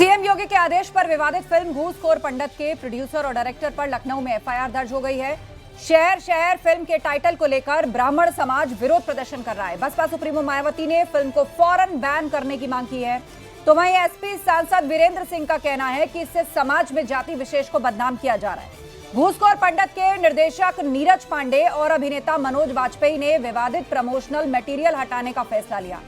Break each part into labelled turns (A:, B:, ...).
A: CM योगी के आदेश पर विवादित फिल्म घूसखोर पंडित के प्रोड्यूसर और डायरेक्टर पर लखनऊ में एफआईआर दर्ज हो गई है। शहर शहर फिल्म के टाइटल को लेकर ब्राह्मण समाज विरोध प्रदर्शन कर रहा है। बसपा सुप्रीमो मायावती ने फिल्म को फौरन बैन करने की मांग की है। तो वहीं एसपी सांसद वीरेंद्र सिंह का कहना है कि इससे समाज में जाति विशेष को बदनाम किया जा रहा है। घूसखोर पंडित के निर्देशक नीरज पांडे और अभिनेता मनोज वाजपेयी ने विवादित प्रमोशनल मटेरियल हटाने का फैसला लिया।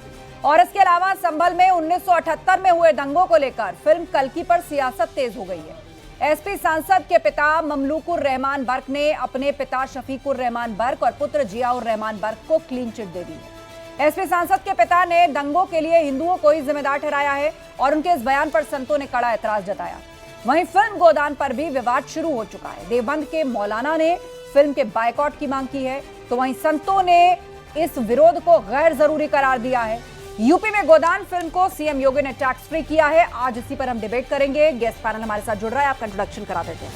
A: और इसके अलावा संभल में 1978 में हुए दंगों को लेकर फिल्म कल्कि पर सियासत तेज हो गई है। एसपी सांसद के पिता ममलूकुर रहमान बर्क ने अपने पिता शफीकुर रहमान बर्क और पुत्र जियाउर रहमान बर्क को क्लीन चिट दे दी है। एसपी सांसद के पिता ने दंगों के लिए हिंदुओं को ही जिम्मेदार ठहराया है और उनके इस बयान पर संतों ने कड़ा एतराज जताया। वहीं फिल्म गोदान पर भी विवाद शुरू हो चुका है। देवबंद के मौलाना ने फिल्म के बायकॉट की मांग की है, तो वहीं संतों ने इस विरोध को गैर जरूरी करार दिया है। यूपी में गोदान फिल्म को सीएम योगी ने टैक्स फ्री किया है। आज इसी पर हम डिबेट करेंगे। गेस्ट पैनल हमारे साथ जुड़ रहा है, आपका इंट्रोडक्शन करा देते हैं।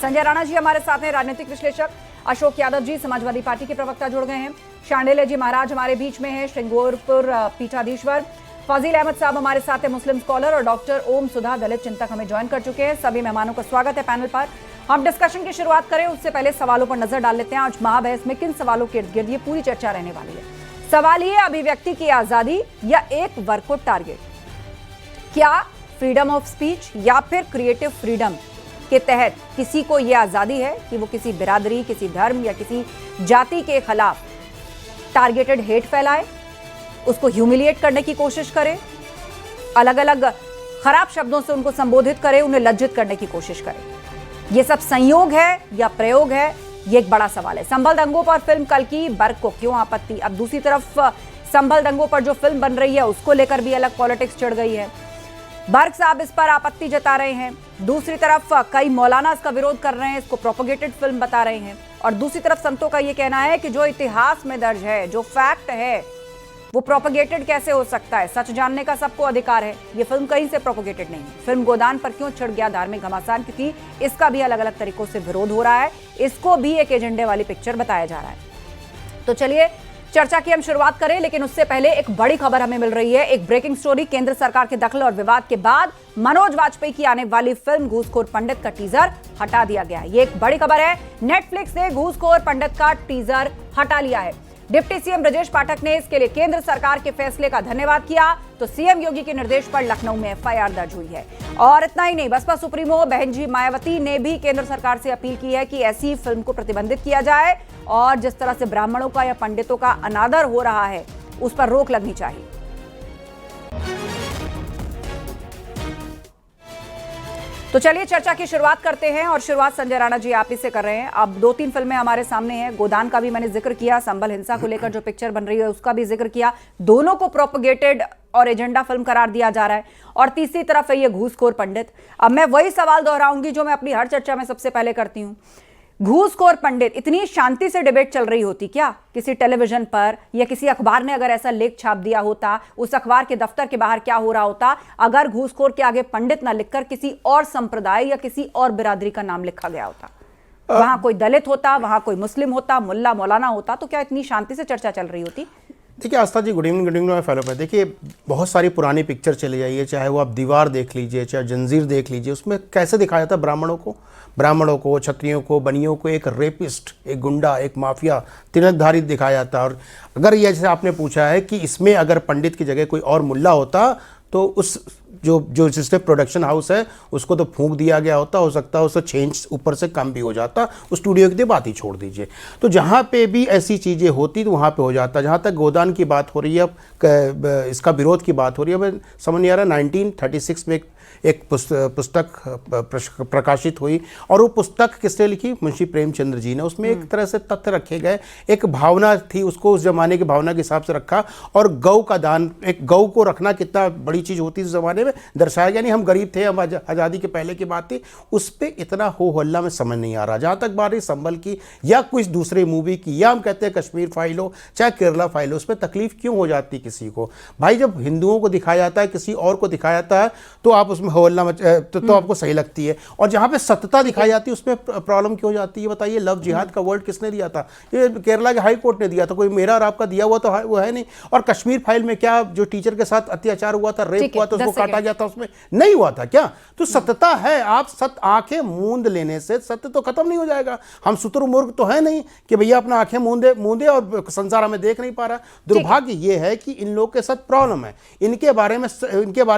A: संजय राणा जी हमारे साथ हैं, राजनीतिक विश्लेषक। अशोक यादव जी समाजवादी पार्टी के प्रवक्ता जुड़ गए हैं। शांडिल्य जी महाराज हमारे बीच में है, श्रृंगोरपुर पीठाधीश्वर। फाजिल अहमद साहब हमारे साथ है, मुस्लिम स्कॉलर। और डॉक्टर ओम सुधा दलित चिंतक हमें ज्वाइन कर चुके हैं। सभी मेहमानों का स्वागत है पैनल पर। हम डिस्कशन की शुरुआत करें उससे पहले सवालों पर नजर डाल लेते हैं। आज महाबहस में किन सवालों के इर्द गिर्द ये पूरी चर्चा रहने वाली है। सवाल ये, अभिव्यक्ति की आजादी या एक वर्ग को टारगेट? क्या फ्रीडम ऑफ स्पीच या फिर क्रिएटिव फ्रीडम के तहत किसी को यह आजादी है कि वो किसी बिरादरी, किसी धर्म या किसी जाति के खिलाफ टारगेटेड हेट फैलाए, उसको ह्यूमिलिएट करने की कोशिश करे, अलग अलग खराब शब्दों से उनको संबोधित करे, उन्हें लज्जित करने की कोशिश करे? ये सब संयोग है या प्रयोग है? ये एक बड़ा सवाल है। संभल दंगों पर फिल्म कल्कि, बर्क को क्यों आपत्ति? अब दूसरी तरफ संभल दंगों पर जो फिल्म बन रही है उसको लेकर भी अलग पॉलिटिक्स चढ़ गई है। बर्क साहब इस पर आपत्ति जता रहे हैं, दूसरी तरफ कई मौलाना इसका विरोध कर रहे हैं, इसको प्रोपोगेटेड फिल्म बता रहे हैं। और दूसरी तरफ संतों का ये कहना है कि जो इतिहास में दर्ज है, जो फैक्ट है, वो प्रोपोगेटेड कैसे हो सकता है? सच जानने का सबको अधिकार है। ये फिल्म कहीं से प्रोपोगेटेड नहीं है। फिल्म गोदान पर क्यों छिड़ गया धार्मिक घमासान? क्योंकि इसका भी अलग अलग तरीकों से विरोध हो रहा है। इसको भी एक एजेंडे वाली पिक्चर बताया जा रहा है। तो चलिए चर्चा की हम शुरुआत करें, लेकिन उससे पहले एक बड़ी खबर हमें मिल रही है, एक ब्रेकिंग स्टोरी। केंद्र सरकार के दखल और विवाद के बाद मनोज वाजपेयी की आने वाली फिल्म घूसखोर पंडित का टीजर हटा दिया गया है। ये एक बड़ी खबर है। नेटफ्लिक्स ने घूसखोर पंडित का टीजर हटा लिया है। डिप्टी सीएम ब्रजेश पाठक ने इसके लिए केंद्र सरकार के फैसले का धन्यवाद किया। तो सीएम योगी के निर्देश पर लखनऊ में एफआईआर दर्ज हुई है। और इतना ही नहीं, बसपा सुप्रीमो बहन जी मायावती ने भी केंद्र सरकार से अपील की है कि ऐसी फिल्म को प्रतिबंधित किया जाए और जिस तरह से ब्राह्मणों का या पंडितों का अनादर हो रहा है उस पर रोक लगनी चाहिए। तो चलिए चर्चा की शुरुआत करते हैं और शुरुआत संजय राणा जी आप ही से कर रहे हैं। अब 2-3 फिल्में हमारे सामने हैं। गोदान का भी मैंने जिक्र किया, संभल हिंसा को लेकर जो पिक्चर बन रही है उसका भी जिक्र किया। दोनों को प्रोपोगेटेड और एजेंडा फिल्म करार दिया जा रहा है। और तीसरी तरफ है ये घूसखोर पंडित। अब मैं वही सवाल दोहराऊंगी जो मैं अपनी हर चर्चा में सबसे पहले करती हूं। घूसखोर पंडित, इतनी शांति से डिबेट चल रही होती क्या किसी टेलीविजन पर, या किसी अखबार ने अगर ऐसा लेख छाप दिया होता, उस अखबार के दफ्तर के बाहर क्या हो रहा होता अगर घूसखोर के आगे पंडित ना लिखकर किसी और संप्रदाय या किसी और बिरादरी का नाम लिखा गया होता? वहां कोई दलित होता, वहां कोई मुस्लिम होता, मुल्ला मौलाना होता, तो क्या इतनी शांति से चर्चा चल रही होती?
B: देखिए आस्था जी, गुड इवनिंग मैं फॉलो पर। देखिए बहुत सारी पुरानी पिक्चर चले जाइए, चाहे वो आप दीवार देख लीजिए, चाहे जंजीर देख लीजिए, उसमें कैसे दिखाया जाता है ब्राह्मणों को, क्षत्रियों को, बनियों को एक रेपिस्ट, एक गुंडा, एक माफिया, तिलकधारी दिखाया जाता है। और अगर ये जैसे आपने पूछा है कि इसमें अगर पंडित की जगह कोई और मुल्ला होता तो उस जो जिससे प्रोडक्शन हाउस है उसको तो फूंक दिया गया होता, हो सकता है उससे चेंज ऊपर से कम भी हो जाता, उस स्टूडियो की बात ही छोड़ दीजिए। तो जहाँ पे भी ऐसी चीज़ें होती तो वहाँ पे हो जाता। जहाँ तक गोदान की बात हो रही है, इसका विरोध की बात हो रही है, मैं समझ नहीं आ रहा। 1936 में एक पुस्तक प्रकाशित हुई और वो पुस्तक किसने लिखी? मुंशी प्रेमचंद्र जी ने। उसमें एक तरह से तथ्य रखे गए, एक भावना थी, उसको उस जमाने की भावना के हिसाब से रखा। और गौ का दान, एक गौ को रखना कितना बड़ी चीज़ होती है उस जमाने में दर्शाया गया। नहीं हम गरीब थे, हम आज़ादी के पहले की बात थी, उस पर इतना हो हल्ला में समझ नहीं आ रहा। जहाँ तक बात है संभल की या कुछ दूसरे मूवी की, या हम कहते हैं कश्मीर फाइल हो चाहे केरला फाइल हो, उस पर तकलीफ क्यों हो जाती किसी को? भाई जब हिंदुओं को दिखाया जाता है, किसी और को दिखाया जाता है तो आप उसमें हल्ला तो आपको सही लगती है। और जहाँ पे सत्यता दिखाई जाती है उसमें प्रॉब्लम क्यों जाती है? बताइए। लव जिहाद का वर्ड किसने दिया था? ये केरला के हाई कोर्ट ने दिया था, कोई मेरा और आपका दिया हुआ तो वो है नहीं। और कश्मीर फाइल में क्या जो टीचर के साथ अत्याचार हुआ था, रेप हुआ था, उसको काटा चला गया था उसमें, नहीं हुआ था क्या? तो सत्यता है, आप सत्य आंखें मूंद लेने से सत्य तो खत्म नहीं हो जाएगा। हम शुतुरमुर्ग तो है नहीं कि भैया अपना आंखें मूंदे मूंदे और संसार हमें देख नहीं पा रहा। दुर्भाग्य ये है कि इन लोग के साथ प्रॉब्लम है। इनके बारे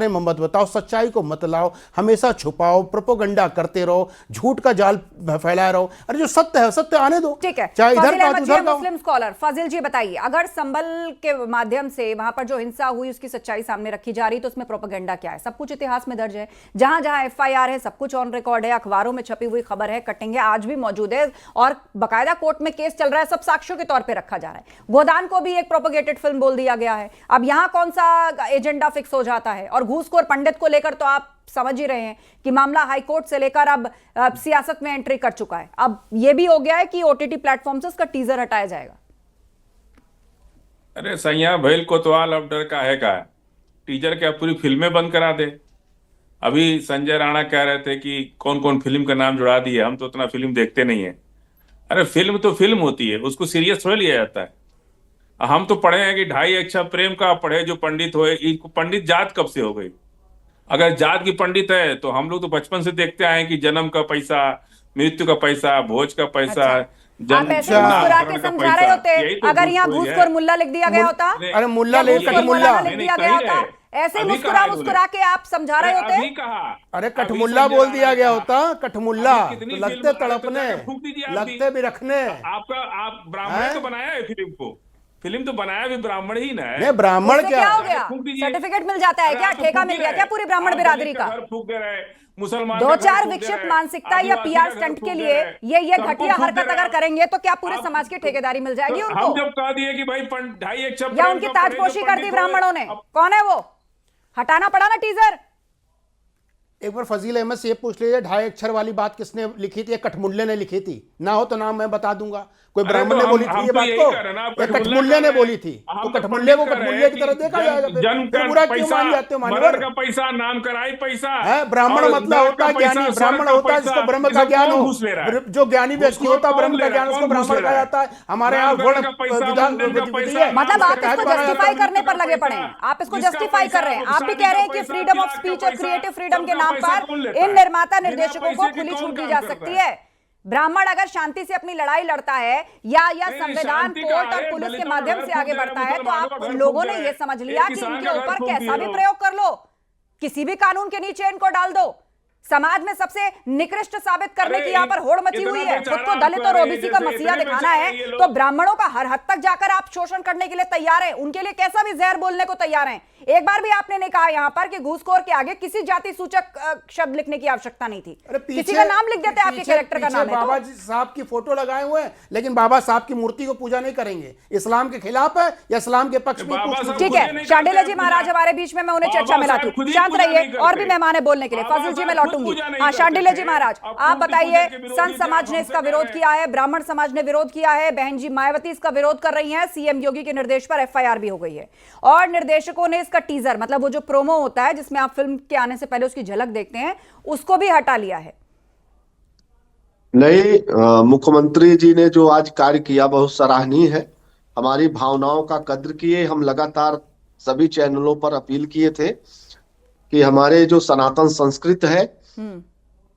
B: में मत बताओ, सच्चाई को मत लाओ, हमेशा छुपाओ, प्रोपोगंडा करते रहो, झूठ का जाल फैलाए रहो। अरे जो सत्य है सत्य आने दो,
A: ठीक है।
B: चाहे इधर का उधर का।
A: मुस्लिम स्कॉलर फाजिल जी बताइए, अगर संभल के माध्यम से वहां पर जो हिंसा हुई उसकी सच्चाई सामने रखी जा रही तो उसमें प्रोपेगेंडा क्या है? सब कुछ इतिहास में दर्ज है, जहां जहां एफआईआर है सब कुछ ऑन रिकॉर्ड है, अखबारों में छपी हुई खबर है, कटिंग है, आज भी मौजूद है और बाकायदा कोर्ट में केस चल रहा है, सब साक्ष्यों के तौर पर रखा जा रहा है। गोदान को भी एक प्रोपेगेटेड फिल्म बोल दिया गया है। अब यहां कौन सा एजेंडा फिक्स हो जाता है? और घूसखोर पंडित को लेकर तो आप समझ ही रहे हैं कि मामला हाईकोर्ट से लेकर अब सियासत में एंट्री कर चुका है। अब यह भी हो गया है कि ओटीटी प्लेटफॉर्म से उसका टीजर हटाया जाएगा।
C: अरे सैया भैल कोतवाल अब डर का है का, टीजर क्या पूरी फिल्में बंद करा दे? अभी संजय राणा कह रहे थे कि कौन कौन फिल्म का नाम जुड़ा दिए, हम तो उतना फिल्म देखते नहीं है। अरे फिल्म तो फिल्म होती है, उसको सीरियस थोड़ा लिया जाता है। हम तो पढ़े हैं कि 2.5 अक्षर प्रेम का पढ़े जो पंडित होए। पंडित जात कब से हो गई? अगर जात की पंडित है तो हम लोग तो बचपन से देखते आए हैं कि जन्म का पैसा, मृत्यु का पैसा, भोज का पैसा,
A: आप ऐसे मुस्कुरा के समझा रहे होते, अगर यहाँ घूसखोर मुल्ला लिख दिया गया होता,
B: अरे मुल्ला ले कठमुल्ला
A: लिख दिया गया होता, ऐसे मुस्कुरा मुस्कुरा के आप समझा रहे होते।
B: अरे कठमुल्ला बोल दिया गया होता, कठमुल्ला तो लगते तड़पने, लगते भी रखने।
C: आप ब्राह्मण तो बनाया है फिल्म तो बनाया भी ब्राह्मण ही ना है।
B: नहीं ब्राह्मण क्या
A: हो गया? सर्टिफिकेट मिल जाता है क्या? ठेका मिल गया क्या पूरी ब्राह्मण बिरादरी का?
C: मुसलमान
A: दो चार विकसित मानसिकता या पीआर स्टंट के लिए ये घटिया हरकत अगर करेंगे तो क्या पूरे समाज की ठेकेदारी मिल जाएगी उनको?
C: हम जब कह दिए कि भाई 2.5 अक्षर
A: या उनकी ताजपोशी कर दी ब्राह्मणों ने, कौन है वो? हटाना पड़ा ना टीजर।
B: एक बार फजील अहमद से ये पूछ लीजिए 2.5 अक्षर वाली बात किसने लिखी थी? कठमुल्ले ने लिखी थी। ना हो तो नाम मैं बता दूंगा। कोई ब्राह्मण ने बोली थी ये बात को? कठमुल्ले ने बोली थी। तो कठमुल्ले को कठमुल्ले की तरह देखा जाएगा। फिर बुरा क्यों मान जाते हो? मानवर
C: का पैसा, नाम कराई पैसा
B: है। ब्राह्मण मतलब होता है ज्ञानी, ब्राह्मण होता है जिसको ब्रह्म का ज्ञान हो। जो ज्ञानी व्यक्ति होता है ब्रह्म का ज्ञान, उसको ब्राह्मण कहा जाता है। हमारे यहाँ
A: मतलब आप इसको जस्टिफाई करने पर लगे पड़े हैं, आप इसको जस्टिफाई कर रहे हैं। आप भी कह रहे हैं कि फ्रीडम ऑफ स्पीच और क्रिएटिव फ्रीडम के नाम पर इन निर्माता निर्देशकों को खुली छूट दी जा सकती है। ब्राह्मण अगर शांति से अपनी लड़ाई लड़ता है या संविधान, कोर्ट और पुलिस के माध्यम से आगे बढ़ता है तो आप लोगों ने यह समझ लिया कि इनके ऊपर कैसा भी प्रयोग कर लो, किसी भी कानून के नीचे इनको डाल दो। समाज में सबसे निकृष्ट साबित करने की यहाँ पर होड़ मची हुई है। खुद को दलित और ओबीसी का मसीहा दिखाना है तो ब्राह्मणों का हर हद तक जाकर आप शोषण करने के लिए तैयार हैं, उनके लिए कैसा भी जहर बोलने को तैयार हैं। एक बार भी आपने नहीं कहा यहाँ पर कि घूसखोर के आगे किसी जाति सूचक शब्द लिखने की आवश्यकता नहीं थी। किसी का नाम लिख देते, आपके कैरेक्टर का नाम है।
B: बाबा जी साहब की फोटो लगाए हुए हैं लेकिन बाबा साहब की मूर्ति को पूजा नहीं करेंगे। इस्लाम के खिलाफ है या इस्लाम के पक्ष में?
A: ठीक है, शांडिल्य जी महाराज हमारे बीच में, मैं उन्हें चर्चा में लाती हूँ। शांत रहिए, और भी मेहमान है बोलने के लिए। फाजिल जी मैं लौटूंगी। हाँ शांडिल्य जी महाराज, आप बताइए, संत समाज ने इसका विरोध किया है, ब्राह्मण समाज ने विरोध किया है, बहन जी मायावती इसका विरोध कर रही हैं, सीएम योगी के निर्देश पर एफआईआर भी हो गई है और निर्देशकों ने इसका टीजर, मतलब वो जो प्रोमो होता है जिसमें आप फिल्म के आने से पहले उसकी झलक देखते हैं, उसको भी हटा लिया है।
D: नहीं, मुख्यमंत्री जी ने जो आज कार्य किया बहुत सराहनीय है। हमारी भावनाओं का कद्र किए। हम लगातार सभी चैनलों पर अपील किए थे कि हमारे जो सनातन संस्कृत है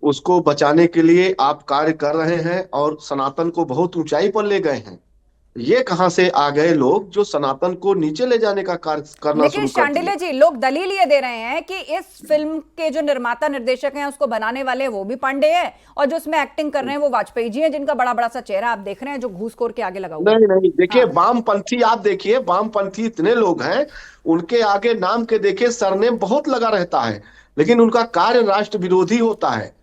D: उसको बचाने के लिए आप कार्य कर रहे हैं और सनातन को बहुत ऊंचाई पर ले गए हैं। ये कहां से आ गए लोग जो सनातन को नीचे ले जाने का कार्य करना शुरू कर दिए?
A: लेकिन शांडिल्य जी, लोग दलील ये दे रहे हैं कि इस फिल्म के जो निर्माता निर्देशक हैं, उसको बनाने वाले वो भी पांडे हैं और जो उसमें एक्टिंग कर रहे हैं वो वाजपेयी जी हैं, जिनका बड़ा बड़ा सा चेहरा आप देख रहे हैं जो घूसखोर के आगे लगा हुआ है।
D: नहीं, देखिए वामपंथी, आप देखिए वामपंथी इतने लोग हैं, उनके आगे नाम के देखिए सरनेम बहुत लगा रहता है लेकिन उनका कार्य राष्ट्र विरोधी होता है।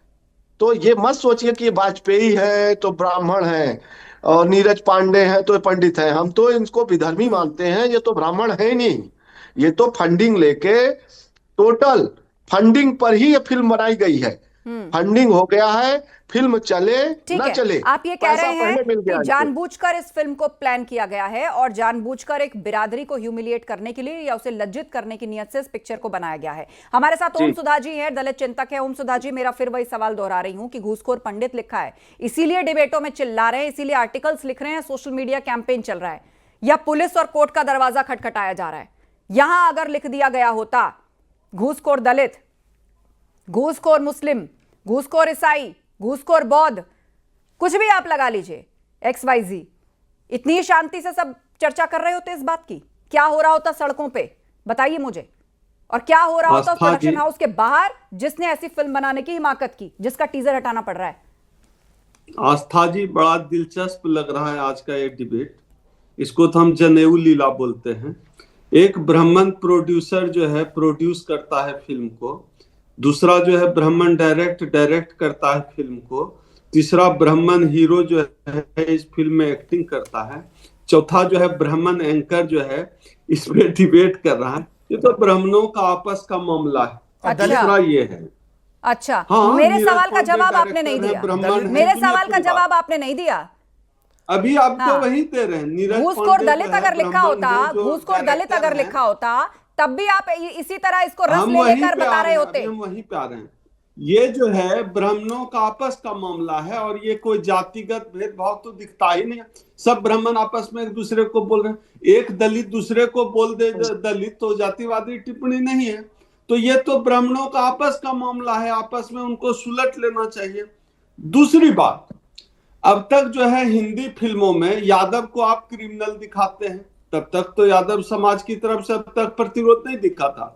D: तो ये मत सोचिए कि वाजपेयी है तो ब्राह्मण है और नीरज पांडे हैं तो पंडित हैं। हम तो इनको विधर्मी मानते हैं। ये तो ब्राह्मण है नहीं, ये तो फंडिंग लेके, टोटल फंडिंग पर ही ये फिल्म बनाई गई है। फंडिंग हो गया है, फिल्म चले ना चले,
A: आप ये कह रहे हैं कि जानबूझकर इस फिल्म को प्लान किया गया है और जानबूझकर एक बिरादरी को ह्यूमिलिएट करने के लिए या उसे लज्जित करने की नियत से इस पिक्चर को बनाया गया है। हमारे साथ ओम सुधा जी हैं, दलित चिंतक है। ओम सुधा जी, मेरा फिर वही सवाल दोहरा रही हूं कि घूसखोर पंडित लिखा है इसीलिए डिबेटों में चिल्ला रहे हैं, इसीलिए आर्टिकल्स लिख रहे हैं, सोशल मीडिया कैंपेन चल रहा है, या पुलिस और कोर्ट का दरवाजा खटखटाया जा रहा है? यहां अगर लिख दिया गया होता घूसखोर दलित, घूसखोर मुस्लिम, घूसखोर ईसाई, घूसखोर बौद्ध, कुछ भी आप लगा लीजिए, XYZ, इतनी शांति से सब चर्चा कर रहे होते इस बात की? क्या हो रहा होता सड़कों पे, बताइए मुझे। और क्या हो रहा होता उस प्रोडक्शन हाउस के बाहर जिसने ऐसी फिल्म बनाने की हिमाकत की, जिसका टीजर हटाना पड़ रहा है?
E: आस्था जी, बड़ा दिलचस्प लग रहा है आज का ये डिबेट। इसको तो हम जनेऊ लीला बोलते हैं। एक ब्राह्मण प्रोड्यूसर जो है प्रोड्यूस करता है फिल्म को, दूसरा जो है ब्राह्मण डायरेक्ट करता है फिल्म को, तीसरा ब्राह्मण हीरो जो है इस फिल्म में एक्टिंग करता है, चौथा जो है ब्राह्मण एंकर जो है इसमें डिबेट कर रहा है। ये तो ब्राह्मणों का आपस का मामला है। दूसरा ये है।
A: अच्छा,
E: हाँ,
A: मेरे सवाल का जवाब आपने नहीं दिया। मेरे सवाल का जवाब आपने नहीं दिया।
E: अभी आपको वही दे रहे हैं।
A: घूसखोर दलित अगर लिखा होता, घूसखोर दलित अगर लिखा होता, तब भी आप इसी तरह इसको रस ले लेकर बता रहे होते।
E: हम वहीं पे आ रहे हैं। ये जो है ब्राह्मणों का आपस का मामला है और ये कोई जातिगत भेदभाव तो दिखता ही नहीं है। सब ब्राह्मण आपस में एक दूसरे को बोल रहे हैं। एक दलित दूसरे को बोल दे दलित तो जातिवादी टिप्पणी नहीं है। तो ये तो ब्राह्मणों का आपस का मामला है, आपस में उनको सुलट लेना चाहिए। दूसरी बात, अब तक जो है हिंदी फिल्मों में यादव को आप क्रिमिनल दिखाते हैं, तब तक तो यादव समाज की तरफ से अब तक प्रतिरोध नहीं दिखा था।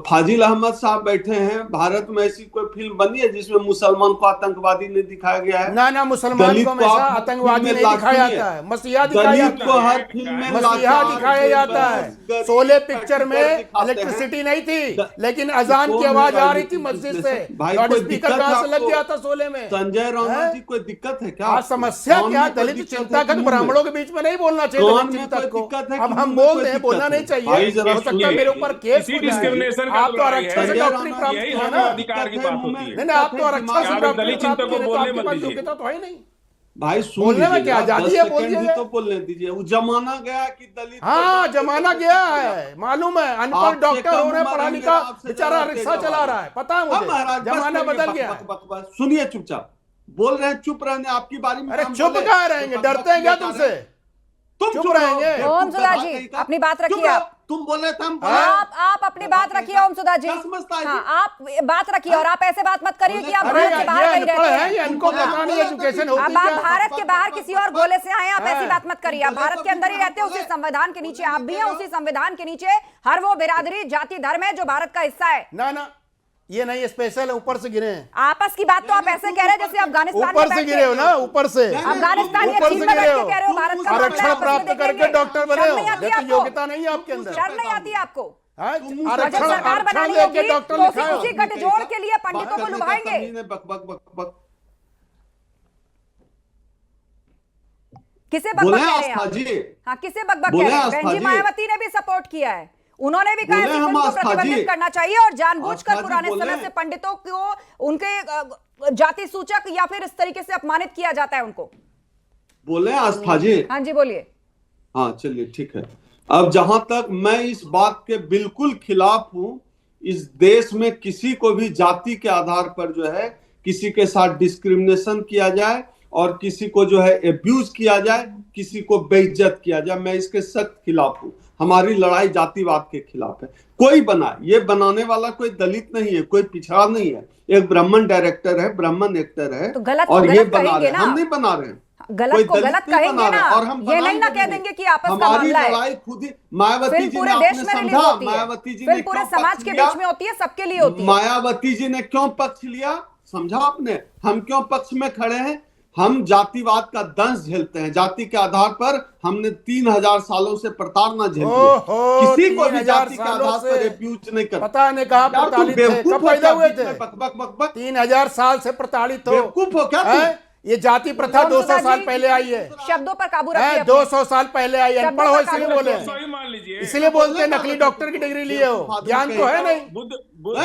E: फाजिल अहमद साहब बैठे हैं, भारत में ऐसी कोई फिल्म बनी है जिसमें मुसलमान को आतंकवादी नहीं दिखाया गया है?
B: ना मुसलमान को हमेशा आतंकवादी नहीं दिखाया जाता है, मसीहा दिखाया जाता है।
E: हर फिल्म में
B: मसीहा दिखाया जाता है। शोले पिक्चर में इलेक्ट्रिसिटी नहीं थी, लेकिन अजान की आवाज आ रही थी मस्जिद से। लाउड स्पीकर कहां से लग गया था शोले में?
E: संजय राणा जी, कोई दिक्कत है क्या?
B: समस्या क्या? दलित चिंतक ब्राह्मणों के बीच में नहीं बोलना चाहिए दलित चिंतक को। अब हम बोल रहे हैं, बोलना नहीं चाहिए। हो सकता है मेरे ऊपर केस हो जाए। आप तो आरक्षण से डॉक्टरी प्राप्त की है ना?
C: अधिकार की बात होती है।
B: नहीं, आप तो आरक्षण से डॉक्टरी
C: दलित
B: प्राप्त
C: चिंतक को
B: की है, तो
C: बोलने
B: आपके
C: मत
B: पास
C: दीजिए।
B: योग्यता तो है नहीं।
E: भाई
B: बोलने में क्या आजादी है? बोल दीजिए
E: तो बोलने दीजिए। वो जमाना गया कि दलित,
B: हाँ जमाना गया है, मालूम है। अनपढ़ डॉक्टर हो रहे हैं, पढ़ा लिखा बेचारा रिक्शा चला रहा है, पता है मुझे। जमाना बदल गया है।
E: सुनिए, चुपचाप बोल रहे हैं, चुप रहने आपकी बारी में।
B: अरे चुप कहाँ रहेंगे? डरते हैं क्या तुमसे?
E: तुम
B: चुप रहेंगे?
A: ओम सुधा जी, अपनी बात रखिए आप।
E: तुम बोले थे हम
A: आप अपनी बात रखिए ओम सुधा जी। हाँ, आप बात रखिए और आप ऐसे बात मत करिए कि आप भारत के बाहर कहीं रहते हैं।
B: इनको पता नहीं एजुकेशन होती
A: अब आप भारत के बाहर किसी और गोले से आए, आप ऐसी बात मत करिए। आप भारत के अंदर ही रहते हैं, उसी संविधान के नीचे आप भी हैं। उसी संविधान के नीचे हर वो बिरादरी, जाति, धर्म है जो भारत का हिस्सा है।
B: ना ये नहीं, स्पेशल है, ऊपर से गिरे हैं।
A: आपस की बात तो आप ऐसे कह रहे हैं जैसे अफगानिस्तान
B: ऊपर से गिरे हो ना, ऊपर से
A: अफगानिस्तान या चीन में बैठ के कह रहे हो भारत का
B: आरक्षण प्राप्त करके डॉक्टर बने हो।
A: आपको
B: योग्यता नहीं है आपके अंदर।
A: शर्म नहीं आती आपको?
B: आरक्षण
A: सरकार बनानी
B: लेके
A: होगी
B: डॉक्टर
A: तो
B: लिखा
A: उसी गठजोड़ के लिए पंडितों को लुभाएंगे। किसे बकबक कह रहे हैं आप? हाँ, किसे बकबक कह रहे हैं? बहन जी मायावती ने भी सपोर्ट किया है। उन्होंने भी कहा फिल्म को प्रतिबंधित करना चाहिए और जानबूझकर पुराने समय से पंडितों को उनके जाति सूचक या फिर इस तरीके से अपमानित किया जाता है उनको।
E: बोले आस्था जी?
A: हाँ जी, बोलिए।
E: हाँ चलिए, ठीक है। अब जहां तक मैं इस बात के बिल्कुल खिलाफ हूं, इस देश में किसी को भी जाति के आधार पर जो है किसी के साथ डिस्क्रिमिनेशन किया जाए और किसी को जो है एब्यूज किया जाए, किसी को बेइज्जत किया जाए, मैं इसके सख्त खिलाफ हूं। हमारी लड़ाई जातिवाद के खिलाफ है। कोई बना, ये बनाने वाला कोई दलित नहीं है, कोई पिछड़ा नहीं है, एक ब्राह्मण डायरेक्टर है, ब्राह्मण एक्टर है।
A: तो गलत
E: और
A: तो
E: ये
A: गलत
E: बना रहे,
A: ना?
E: हम नहीं बना रहे हैं।
A: गलत को गलत कहेंगे ना,
E: और हम
A: ये नहीं ना कह देंगे कि आपस का
E: हमारी
A: मामला है।
E: लड़ाई खुद ही मायावती
A: फिल्म
E: जी
A: पूरे
E: ने
A: देश
E: आपने
A: में रिलीज
E: समझा,
A: होती है।
E: मायावती जी ने
A: फिल्म पूरे
E: क्यों
A: समाज
E: पक्ष
A: के
E: लिया?
A: बीच में होती है, सबके लिए होती है।
E: मायावती जी ने क्यों पक्ष लिया, समझा आपने? हम क्यों पक्ष में खड़े हैं? हम जातिवाद का दंश झेलते हैं। जाति के आधार पर हमने 3000 सालों से प्रताड़ना झेली है। किसी को भी जाति के आधार पर एब्यूज नहीं कर।
B: पता नहीं कहा प्रताड़ित थे, कब पैदा हुए थे? 3000 साल से प्रताड़ित हो।
E: बेवकूफ हो क्या तुम?
B: ये जाति प्रथा 200 साल पहले आई है।
A: शब्दों पर काबू रखिए।
B: 200 साल पहले आई है। अनपढ़ हो इसलिए बोले,
C: मान लीजिए,
B: इसलिए बोलते हैं नकली डॉक्टर की डिग्री लिए हो। ज्ञान तो है नहीं,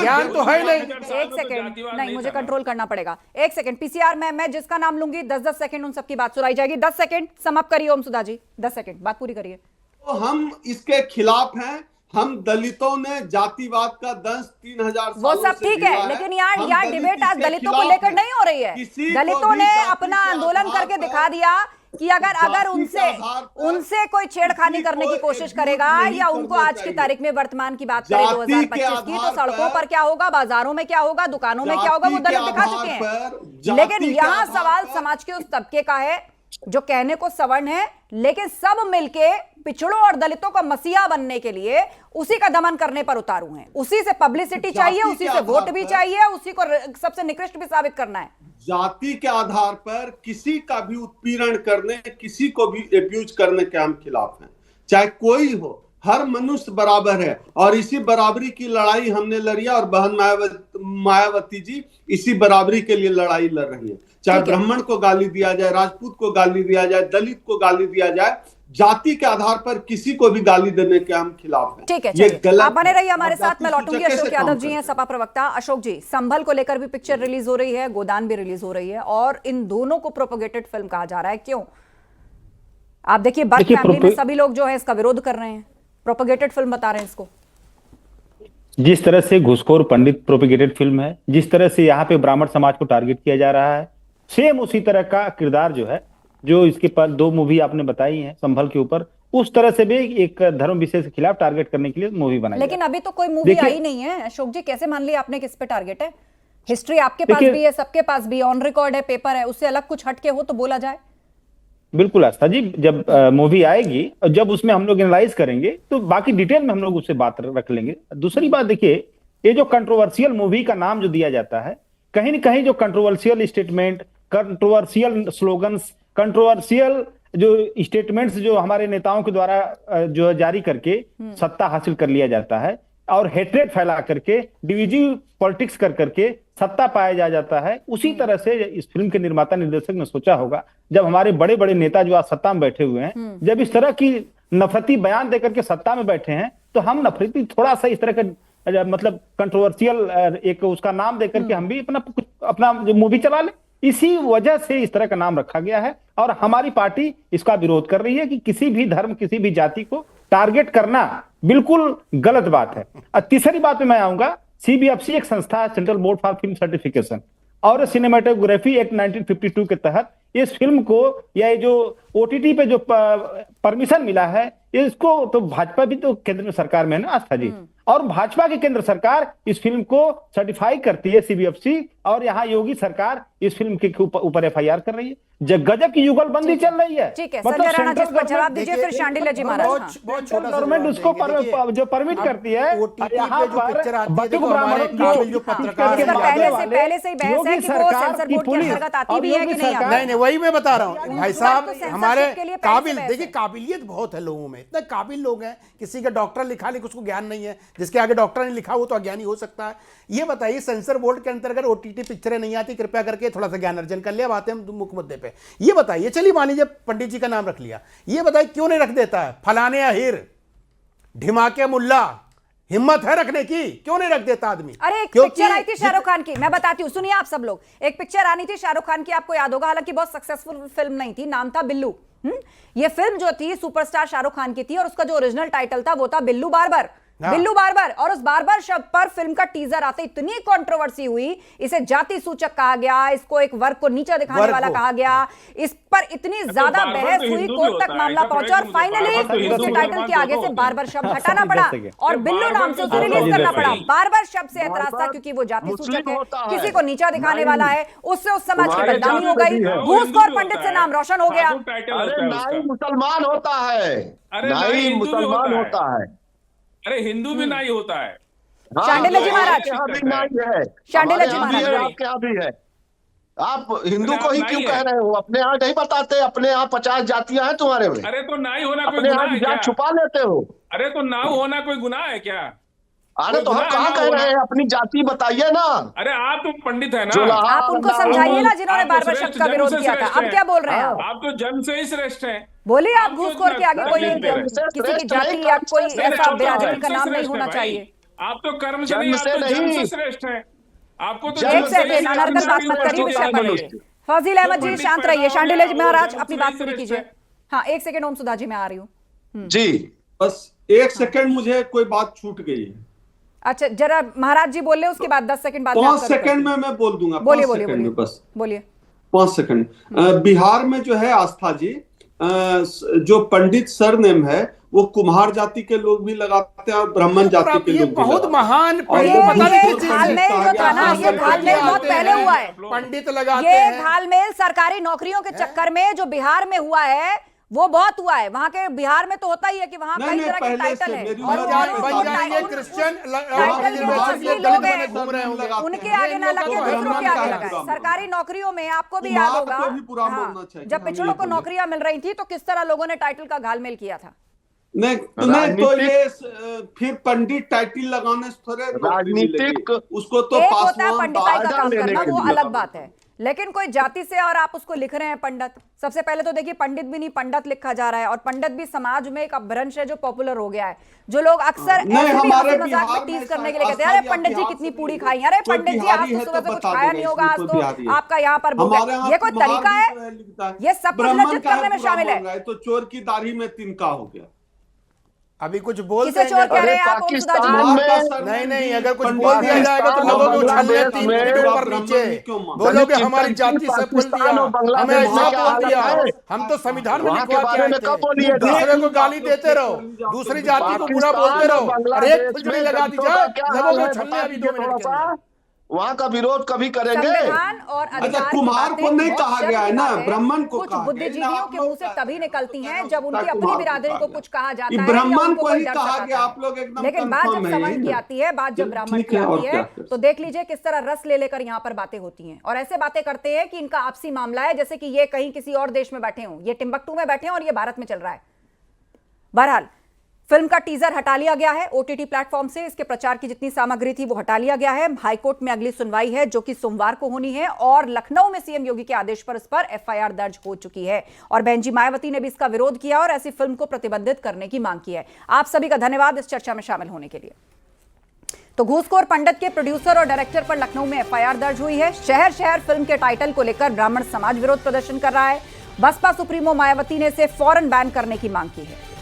B: ज्ञान तो है नहीं।
A: एक सेकंड, नहीं मुझे कंट्रोल करना पड़ेगा। एक सेकंड, पीसीआर मैं जिसका नाम लूंगी 10-10 सेकंड उन सबकी बात सुनाई जाएगी। 10 सेकंड समाप्त करिए ओम सुधा जी, 10 सेकंड बात पूरी करिए।
E: तो हम इसके खिलाफ हैं। हम दलितों ने जातिवाद का दंश 3000
A: वो सब ठीक है, लेकिन यहाँ डिबेट आज दलितों को लेकर नहीं हो रही है। दलितों ने अपना आंदोलन करके दिखा दिया कि अगर
E: जाति के आधार पर
A: उनसे कोई छेड़खानी
E: किसी
A: करने
E: को
A: की कोशिश
E: एकजुट
A: करेगा,
E: नहीं
A: या उनको
E: करना
A: आज की
E: चाहिए।
A: तारीख में वर्तमान की बात करें
E: जाति के
A: 2025 की, तो
E: आधार
A: सड़कों पर क्या होगा, बाजारों में क्या होगा, दुकानों में क्या होगा, वो
E: जाति के
A: दलित दिखा
E: आधार
A: चुके हैं।
E: पर, जाति
A: लेकिन
E: के
A: यहाँ
E: आधार
A: सवाल
E: पर-
A: समाज के उस तबके का है जो कहने को सवर्ण है, लेकिन सब मिलके पिछड़ों और दलितों का मसीहा बनने के लिए उसी का दमन करने पर उतारू हैं। उसी से पब्लिसिटी चाहिए,
E: जाति
A: उसी
E: के
A: से
E: आधार
A: वोट भी
E: पर-
A: चाहिए, उसी को सबसे निकृष्ट भी साबित करना है।
E: जाति के आधार पर किसी का भी उत्पीड़न करने, किसी को भी एब्यूज करने के हम खिलाफ हैं, चाहे कोई हो। हर मनुष्य बराबर है और इसी बराबरी की लड़ाई हमने लड़ी है और बहन मायावती जी इसी बराबरी के लिए लड़ाई लड़ रही है। चाहे
A: ठीक है।
E: ब्राह्मण को गाली दिया जाए, राजपूत को गाली दिया जाए, दलित को गाली दिया जाए, जाति के आधार पर किसी को भी गाली देने के हम खिलाफ हैं।
A: ठीक है,
E: ये
A: चलिए
E: गलत
A: आप बने
E: है।
A: रहिए हमारे
E: और
A: साथ। मैं
E: जाति
A: लौटूंगी।
E: सूचक
A: अशोक
E: कैसे
A: यादव
E: काम
A: जी हैं,
E: करते
A: सपा प्रवक्ता। अशोक जी, संभल को लेकर भी पिक्चर रिलीज हो रही है, गोदान भी रिलीज हो रही है, और इन दोनों को प्रोपोगेटेड फिल्म कहा जा रहा है। क्यों? आप देखिए, बर्क फैमिली में सभी लोग जो है इसका विरोध कर रहे हैं, प्रोपोगेटेड फिल्म बता रहे हैं इसको।
F: जिस तरह से घुसखोर पंडित प्रोपिगेटेड फिल्म है, जिस तरह से यहाँ पे ब्राह्मण समाज को टारगेट किया जा रहा है, सेम उसी तरह का किरदार जो है, जो इसके पर 2 मूवी आपने बताई हैं संभल के ऊपर, उस तरह से भी एक धर्म विशेष के खिलाफ टारगेट करने के लिए मूवी बनाई
A: लेकिन
F: है।
A: अभी तो कोई मूवी
F: देखिए-
A: आई नहीं है अशोक जी, कैसे मान लिया आपने किस पे टारगेट है? हिस्ट्री आपके पास
F: देखिए-
A: भी है, सबके पास भी, ऑन रिकॉर्ड है, पेपर है, उससे अलग कुछ हटके हो तो बोला जाए।
F: बिल्कुल आस्था जी, जब मूवी आएगी और जब उसमें हम लोग एनालाइज करेंगे तो बाकी डिटेल में हम लोग उससे बात रख लेंगे। दूसरी बात देखिए, ये जो कंट्रोवर्शियल मूवी का नाम जो दिया जाता है, कहीं ना कहीं जो controversial statement, controversial slogans, controversial जो स्टेटमेंट्स जो हमारे नेताओं के द्वारा जो जारी करके सत्ता हासिल कर लिया जाता है और हेट्रेड फैला करके डिविजिव पॉलिटिक्स कर करके सत्ता पाया जाता है, उसी तरह से इस फिल्म के निर्माता निर्देशक ने सोचा होगा, जब हमारे बड़े बड़े नेता जो आज सत्ता में बैठे हुए हैं, जब इस तरह की नफरती बयान देकर के सत्ता में बैठे हैं, तो हम नफरती थोड़ा सा इस तरह का मतलब कंट्रोवर्शियल एक उसका नाम देकर के हम भी अपना जो मूवी चला ले। इसी वजह से इस तरह का नाम रखा गया है और हमारी पार्टी इसका विरोध कर रही है कि किसी भी धर्म, किसी भी जाति को टारगेट करना बिल्कुल गलत बात है। और तीसरी बात में मैं आऊंगा, सीबीएफसी एक संस्था है, central board for film certification, और सिनेमेटोग्राफी एक्ट 1952 के तहत इस फिल्म को, या ये जो ओटीटी पे जो परमिशन मिला है, इसको तो भाजपा भी तो केंद्र में सरकार में है ना आस्था जी, और भाजपा की केंद्र सरकार इस फिल्म को सर्टिफाई करती है सीबीएफसी, और यहाँ योगी सरकार इस फिल्म के ऊपर एफआईआर कर रही है। गजब की युगलबंदी चल रही है।
A: ठीक है, संजय राणा जी इस पर जवाब दीजिए, फिर शांडिल्य जी महाराज। हाँ।
B: बहुत छोटा
F: गवर्नमेंट उसको जो परमिट करती है,
B: ओटीटी
F: यहाँ
B: पे जो
F: पर
B: पिक्चर आती है,
F: बच्चों
B: देखो
F: को
B: हमारे
F: ब्राह्मणों
B: काबिल जो
F: को
B: पत्रकार
A: इसका
B: हैं,
A: पहले से ही बहस है कि वो सेंसर बोर्ड के अंतर्गत आती भी है कि नहीं आती।
B: नहीं नहीं, वही मैं बता रहा हूँ भाई साहब,
A: तो censorship
B: हमारे
A: के लिए पहले से
B: काबिल,
A: बहस
B: देखिए
A: है।
B: काबिलियत बहुत है लोगों में, इतने काबिल लोग हैं, किसी का डॉक्टर लिखा लेकिन उसको ज्ञान नहीं है, जिसके आगे डॉक्टर ने लिखा वो तो अज्ञानी हो सकता है। ये बताइए, सेंसर बोर्ड के अंतर्गत ओटीटी पिक्चरें नहीं आती, कृपया करके थोड़ा सा ज्ञान अर्जन कर लिया, बातें हम मुख्य मुद्दे पे। ये बताइए, चलिए मान लीजिए पंडित जी का नाम रख लिया, ये बताइए क्यों नहीं रख देता है फलाने अहिर, ढिमाके मुल्ला, हिम्मत है रखने की, क्यों नहीं रख देता आदमी?
A: अरे एक पिक्चर आई थी शाहरुख खान की, मैं बताती हूँ, सुनिए आप सब लोग। एक पिक्चर आनी थी शाहरुख खान की, आपको याद होगा, हालांकि बहुत सक्सेसफुल फिल्म नहीं थी, नाम था बिल्लू। ये फिल्म जो थी सुपरस्टार शाहरुख खान की थी, और उसका जो ओरिजिनल टाइटल था वो था बिल्लू बार्बर। बिल्लू बार्बर, और उस बार्बर शब्द पर फिल्म का टीजर आते इतनी कंट्रोवर्सी हुई, इसे जाति सूचक कहा गया, इसको एक वर्ग को नीचा दिखाने वाला कहा गया, इस पर इतनी ज्यादा बहस हुई, कोर्ट तक मामला पहुंचा, और फाइनली उसके टाइटल के आगे से बार्बर शब्द हटाना पड़ा और बिल्लू नाम से उसे रिलीज करना पड़ा। बार्बर शब्द से एतराज था क्योंकि वो जाति सूचक है, किसी को नीचा दिखाने वाला है, उससे उस समाज की बदनामी हो गई, घूसखोर पंडित से नाम रोशन हो गया।
D: अरे नाई मुसलमान होता है,
C: अरे
D: नाई मुसलमान होता है।
C: अरे हिंदू भी नहीं होता है।
A: शांडिल्य जी महाराज,
D: आपके यहाँ भी नाई है,
A: शांडिल्य जी
D: हमारे यहाँ भी
A: महाराज,
D: है, आपके यहाँ भी है। आप हिंदू को ही
C: नाई
D: क्यों
C: है।
D: कह रहे हो? अपने यहाँ नहीं बताते, अपने यहाँ 50 जातियां हैं तुम्हारे में,
C: अरे तो नाई होना कोई
D: अपने
C: गुनाह
D: यहाँ
C: है क्या?
D: जात छुपा लेते हो।
C: अरे तो नाऊ होना कोई गुनाह है क्या?
D: अरे तो हम
C: गुनाह
D: कहाँ
C: ना
D: कह
C: होना।
D: रहे हैं, अपनी जाति बताइए ना।
C: अरे आप तो पंडित है ना,
D: जोलाहार,
A: आप उनको समझाइए ना जिन्होंने
C: आप तो
A: बार्बर
C: श्रेष्ठ
A: शब्द का
C: जन्म
A: विरोध
C: से
A: किया था।
C: श्रेष्ठ
A: अब
C: हैं।
A: क्या बोल रहे हैं आप?
C: आप तो जन्म से ही श्रेष्ठ हैं।
A: बोलिए, आप
C: आप तो
A: घूसखोर के आगे कोई
C: जन्म से
A: किसी की
D: श्रेष्ठ
A: जाति
D: नहीं,
A: या
D: कर्म
A: कोई
D: से
A: ऐसा
D: श्रेष्ठ
A: बिरादरी
C: जन्म
A: का
C: से
A: नाम नहीं
C: श्रेष्ठ
A: होना
C: है भाई।
A: चाहिए।
C: आप तो कर्म से
D: जन्म
C: नहीं, आप
D: से
C: तो जन्म
D: नहीं।
C: से श्रेष्ठ हैं। आपको तो
A: एक
C: जन्म से ही
A: सेकेंड, अनर्गल बात मत करिए, विषय पर रहिए। फजील अहमद जी शांत रहिए, शांडिल्य जी महाराज अपनी बात पूरी कीजिए। हाँ, एक सेकेंड, ओम सुधा जी मैं आ रही हूँ।
D: जी
E: बस एक सेकंड, मुझे कोई बात छूट गई है।
A: अच्छा, जरा महाराज जी बोल रहे, उसके बाद 10 सेकंड बाद में
E: 5
A: आपका
E: सेकंड में मैं बोल दूंगा।
A: बोलिए
E: 5
A: बोलिए
E: सेकंड में
A: बोलिए
E: बस।
A: बोलिए।
E: 5 सेकंड। बिहार में जो है आस्था जी, जो पंडित सरनेम है वो कुम्हार जाति के लोग भी लगाते हैं और ब्राह्मण जाति के लोग भी
B: बहुत
E: लगाते हैं।
B: महान
E: और
A: ये घालमेल जो था ना, ये घालमेल बहुत पहले हुआ है।
B: पंडित लगाते
A: ये
B: हैं।
A: घालमेल सरकारी नौकरियों के चक्कर में जो बिहार में हुआ है वो बहुत हुआ है। वहां के बिहार में तो होता ही है कि वहां कई तरह के टाइटल है और
B: बन जाएंगे क्रिश्चियन
A: टाइटल के जो असली लोग हैं
B: घूम रहे होंगे।
A: उनके आगे ना लगे, दूसरों के आगे लगाए। सरकारी नौकरियों में आपको भी याद होगा,
E: कुम्हार को भी पूरा
A: हाँ,
E: बोलना चाहिए।
A: जब पिछड़ों को नौकरियां मिल रही थी तो किस तरह लोगों ने टाइटल का घालमेल किया था।
E: नहीं तो ये फिर पंडित टाइटल लगाने से थोड़े
D: राजनीतिक
E: उसको तो
A: एक होता है
E: पासवान
A: पंडिताई का काम
D: लेने
A: करना,
D: के
A: वो
D: लिए।
A: अलग बात है, लेकिन कोई जाति से और आप उसको लिख रहे हैं पंडित। सबसे पहले तो देखिए पंडित भी नहीं पंडित लिखा जा रहा है, और पंडित भी समाज में एक अपभ्रंश है जो पॉपुलर हो गया है, जो लोग अक्सर
E: नहीं,
A: ऐसे भी
E: हमारे
A: हंसी मजाक
E: बिहार
A: में टीज
E: में
A: करने के
E: ऐसा
A: लिए कहते हैं, अरे
E: आस्था
A: पंडित जी
E: बिहार
A: कितनी
E: से
A: पूड़ी
E: नहीं
A: खाई, अरे
E: कोई
A: पंडित जी
E: बिहारी
A: आज तो
E: है
A: सुबह
E: तो
A: से कुछ
E: बता
A: खाया
E: देगा
A: नहीं होगा, आज
E: इसमें
A: तो
E: कोई बिहारी है।
A: आपका यहाँ पर भूख
E: हमारे
A: है।
E: यहाँ
A: ये कोई
E: कुम्हार
A: तरीका
E: भी
A: है?
E: जो लिखता है,
A: ये सब कुछ
E: ब्राह्मण
A: लज्जित
E: का
A: करने में
E: बुरा
A: शामिल
E: बोल
A: है।
E: रहा तो चोर की दाढ़ी में तिनका हो गया।
B: अभी कुछ बोल
A: किसे चोर कह रहे हैं आप ओम सुधा जी?
D: पाकिस्तान
B: नहीं नहीं, अगर कुछ बोल दिया जाएगा तो लोगों को उछलने 3 फीट ऊपर नीचे बोलोगे हमारी जाति से बोल दिया, हमें ऐसा बोल दिया। हम तो संविधान में
D: वहाँ के
B: लिखवा के
D: बारे
B: आए
D: में कब
B: थे।
D: बोलिएगा?
B: दूसरे को गाली देते रहो, दूसरी जाति को बुरा बोलते रहो, और एक फुलझड़ी लगा दी जाए, लोगों को उछलने अभी 2 मिनट के अंदर।
D: वहाँ का विरोध कभी करेंगे?
A: संविधान और अधिकार की
E: कुम्हार
A: बातें
E: को नहीं
A: बहुत
E: कहा
A: शर्म
E: गया है
A: की
E: ना,
A: बात है।
E: ब्राह्मण को
A: कुछ
E: कहा गया है।
A: बुद्धिजीवियों के मुंह से तभी निकलती हैं जब उनकी अपनी
E: कुम्हार
A: बिरादरी
E: को
A: को
E: कहा
A: कुछ कहा
E: ये
A: जाता है,
E: ब्राह्मण
A: या उनको
E: को
A: कोई
E: ही
A: डर
E: कहा
A: सताता
E: गया,
A: है।
E: आप लोग एकदम
A: लेकिन बात
E: confirm
A: जब
E: है
A: समझ
E: यही
A: की
E: ना?
A: आती है, बात जब ब्राह्मण
E: ठीक
A: की
E: है, और
A: आती
E: क्या
A: है,
E: कर
A: तो देख लीजिए किस तरह रस ले लेकर यहाँ पर बातें होती हैं, और ऐसे बातें करते हैं कि इनका आपसी मामला है, जैसे कि ये कहीं किसी और देश में बैठे हों, ये टिम्बकटू में बैठे हैं और ये भारत में चल रहा है। बहरहाल फिल्म का टीजर हटा लिया गया है ओटीटी प्लेटफॉर्म से। इसके प्रचार की जितनी सामग्री थी वो हटा लिया गया है। हाईकोर्ट में अगली सुनवाई है जो कि सोमवार को होनी है, और लखनऊ में सीएम योगी के आदेश पर इस पर एफआईआर दर्ज हो चुकी है, और बहन जी मायावती ने भी इसका विरोध किया और ऐसी फिल्म को प्रतिबंधित करने की मांग की है। आप सभी का धन्यवाद इस चर्चा में शामिल होने के लिए। तो घूसखोर पंडित के प्रोड्यूसर और डायरेक्टर पर लखनऊ में एफआईआर दर्ज हुई है। शहर शहर फिल्म के टाइटल को लेकर ब्राह्मण समाज विरोध प्रदर्शन कर रहा है। बसपा सुप्रीमो मायावती ने इसे फौरन बैन करने की मांग की है।